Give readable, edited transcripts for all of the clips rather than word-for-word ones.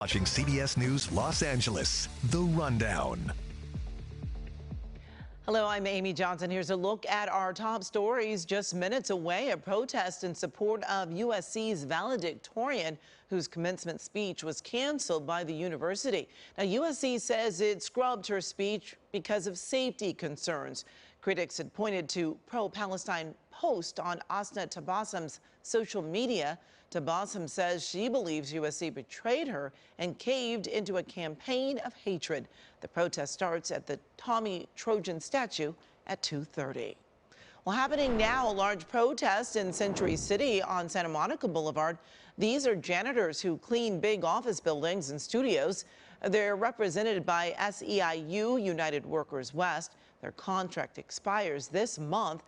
Watching CBS News Los Angeles, The Rundown. Hello, I'm Amy Johnson. Here's a look at our top stories. Just minutes away, a protest in support of USC's valedictorian, whose commencement speech was canceled by the university. Now, USC says it scrubbed her speech because of safety concerns. Critics had pointed to pro-Palestine post on Asna Tabassam's social media. Tabassum says she believes USC betrayed her and caved into a campaign of hatred. The protest starts at the Tommy Trojan statue at 2:30. Well, happening now, a large protest in Century City on Santa Monica Boulevard. These are janitors who clean big office buildings and studios. They're represented by SEIU, United Workers West. Their contract expires this month.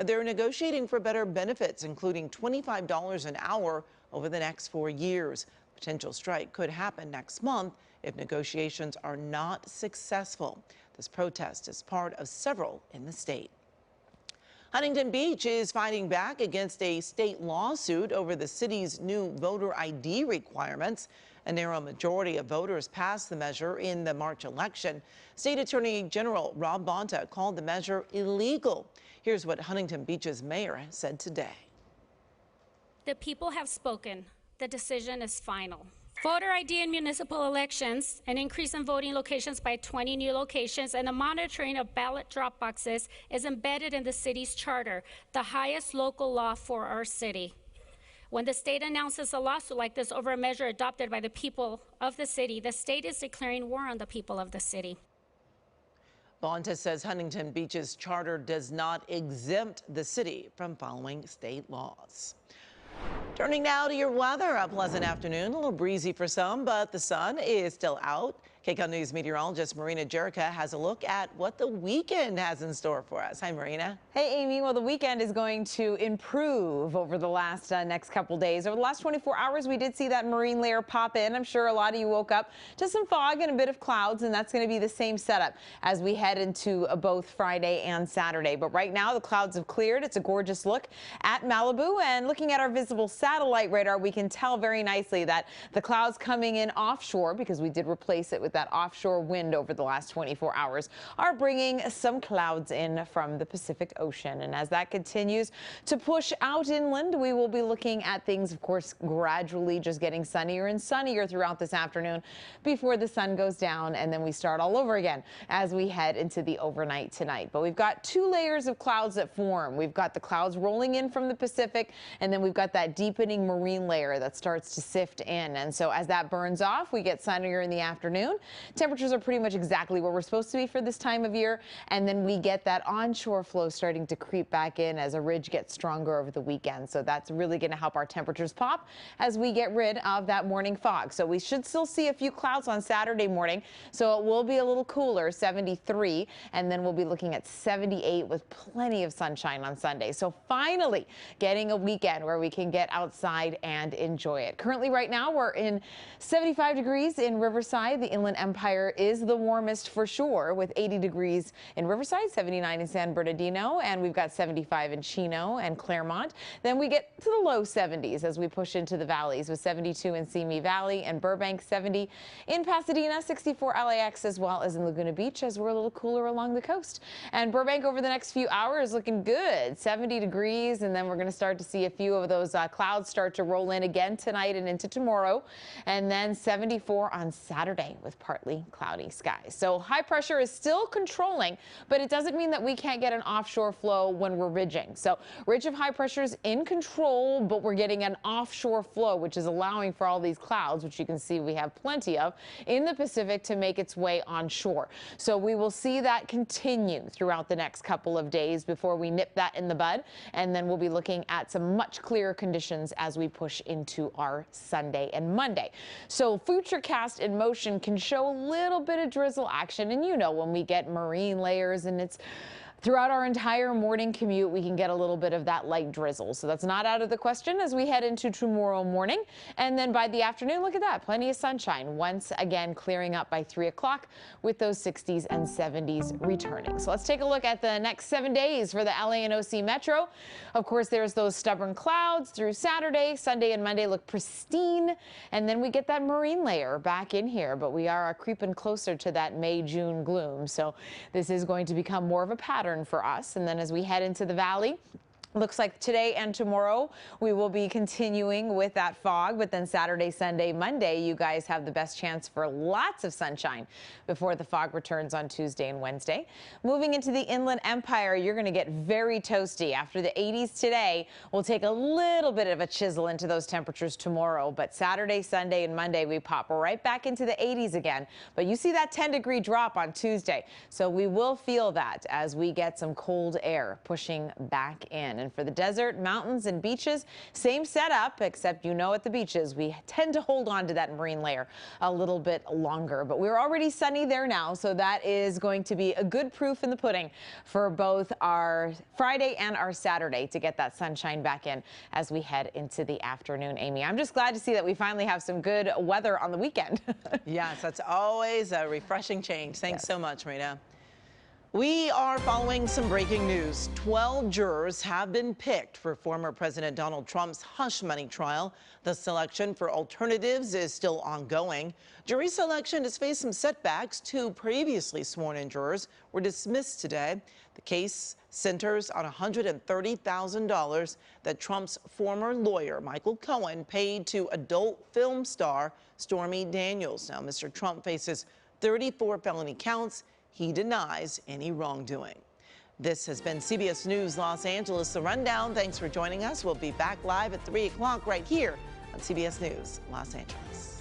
They're negotiating for better benefits, including $25 an hour over the next 4 years. Potential strike could happen next month if negotiations are not successful. This protest is part of several in the state. Huntington Beach is fighting back against a state lawsuit over the city's new voter ID requirements. A narrow majority of voters passed the measure in the March election. State Attorney General Rob Bonta called the measure illegal. Here's what Huntington Beach's mayor said today. The people have spoken. The decision is final. Voter ID in municipal elections, an increase in voting locations by 20 new locations, and the monitoring of ballot drop boxes is embedded in the city's charter, the highest local law for our city. When the state announces a lawsuit like this over a measure adopted by the people of the city, the state is declaring war on the people of the city. Bonta says Huntington Beach's charter does not exempt the city from following state laws. Turning now to your weather, a pleasant afternoon, a little breezy for some, but the sun is still out. KCAL News meteorologist Marina Jerica has a look at what the weekend has in store for us. Hi, Marina. Hey, Amy. Well, the weekend is going to improve over the last next couple days. Over the last 24 hours, we did see that marine layer pop in. I'm sure a lot of you woke up to some fog and a bit of clouds, and that's going to be the same setup as we head into both Friday and Saturday. But right now, the clouds have cleared. It's a gorgeous look at Malibu, and looking at our visible satellite radar, we can tell very nicely that the clouds coming in offshore, because we did replace it with that offshore wind over the last 24 hours, are bringing some clouds in from the Pacific Ocean. And as that continues to push out inland, we will be looking at things, of course, gradually just getting sunnier and sunnier throughout this afternoon before the sun goes down, and then we start all over again as we head into the overnight tonight. But we've got two layers of clouds that form. We've got the clouds rolling in from the Pacific, and then we've got that deepening marine layer that starts to sift in. And so as that burns off, we get sunnier in the afternoon. Temperatures are pretty much exactly where we're supposed to be for this time of year, and then we get that onshore flow starting to creep back in as a ridge gets stronger over the weekend. So that's really going to help our temperatures pop as we get rid of that morning fog. So we should still see a few clouds on Saturday morning, so it will be a little cooler, 73, and then we'll be looking at 78 with plenty of sunshine on Sunday. So finally getting a weekend where we can get outside and enjoy it. Currently right now we're in 75 degrees in Riverside. The Inland Empire is the warmest for sure, with 80 degrees in Riverside, 79 in San Bernardino, and we've got 75 in Chino and Claremont. Then we get to the low 70s as we push into the valleys, with 72 in Simi Valley and Burbank, 70 in Pasadena, 64 LAX, as well as in Laguna Beach, as we're a little cooler along the coast. And Burbank over the next few hours looking good, 70 degrees, and then we're going to start to see a few of those clouds start to roll in again tonight and into tomorrow, and then 74 on Saturday with partly cloudy skies. So high pressure is still controlling, but it doesn't mean that we can't get an offshore flow when we're ridging. So ridge of high pressure is in control, but we're getting an offshore flow, which is allowing for all these clouds, which you can see we have plenty of in the Pacific, to make its way onshore. So we will see that continue throughout the next couple of days before we nip that in the bud. And then we'll be looking at some much clearer conditions as we push into our Sunday and Monday. So Futurecast in motion can show a little bit of drizzle action, and you know, when we get marine layers and it's Throughout our entire morning commute, we can get a little bit of that light drizzle. So that's not out of the question as we head into tomorrow morning. And then by the afternoon, look at that, plenty of sunshine. Once again, clearing up by 3 o'clock with those 60s and 70s returning. So let's take a look at the next 7 days for the LA and OC Metro. Of course, there's those stubborn clouds through Saturday. Sunday and Monday look pristine. And then we get that marine layer back in here. But we are creeping closer to that May-June gloom. So this is going to become more of a pattern for us. And then as we head into the valley, looks like today and tomorrow we will be continuing with that fog, but then Saturday, Sunday, Monday, you guys have the best chance for lots of sunshine before the fog returns on Tuesday and Wednesday. Moving into the Inland Empire, you're going to get very toasty. After the 80s today, we'll take a little bit of a chisel into those temperatures tomorrow, but Saturday, Sunday, and Monday, we pop right back into the 80s again. But you see that 10-degree drop on Tuesday, so we will feel that as we get some cold air pushing back in. And for the desert, mountains, and beaches, same setup, except at the beaches, we tend to hold on to that marine layer a little bit longer. But we're already sunny there now, so that is going to be a good proof in the pudding for both our Friday and our Saturday to get that sunshine back in as we head into the afternoon, Amy. I'm just glad to see that we finally have some good weather on the weekend. Yes, that's always a refreshing change. Thanks so much, Marita. We are following some breaking news. 12 jurors have been picked for former President Donald Trump's hush money trial. The selection for alternatives is still ongoing. Jury selection has faced some setbacks. 2 previously sworn-in jurors were dismissed today. The case centers on $130,000 that Trump's former lawyer, Michael Cohen, paid to adult film star Stormy Daniels. Now, Mr. Trump faces 34 felony counts. He denies any wrongdoing. This has been CBS News Los Angeles, The Rundown. Thanks for joining us. We'll be back live at 3 o'clock right here on CBS News Los Angeles.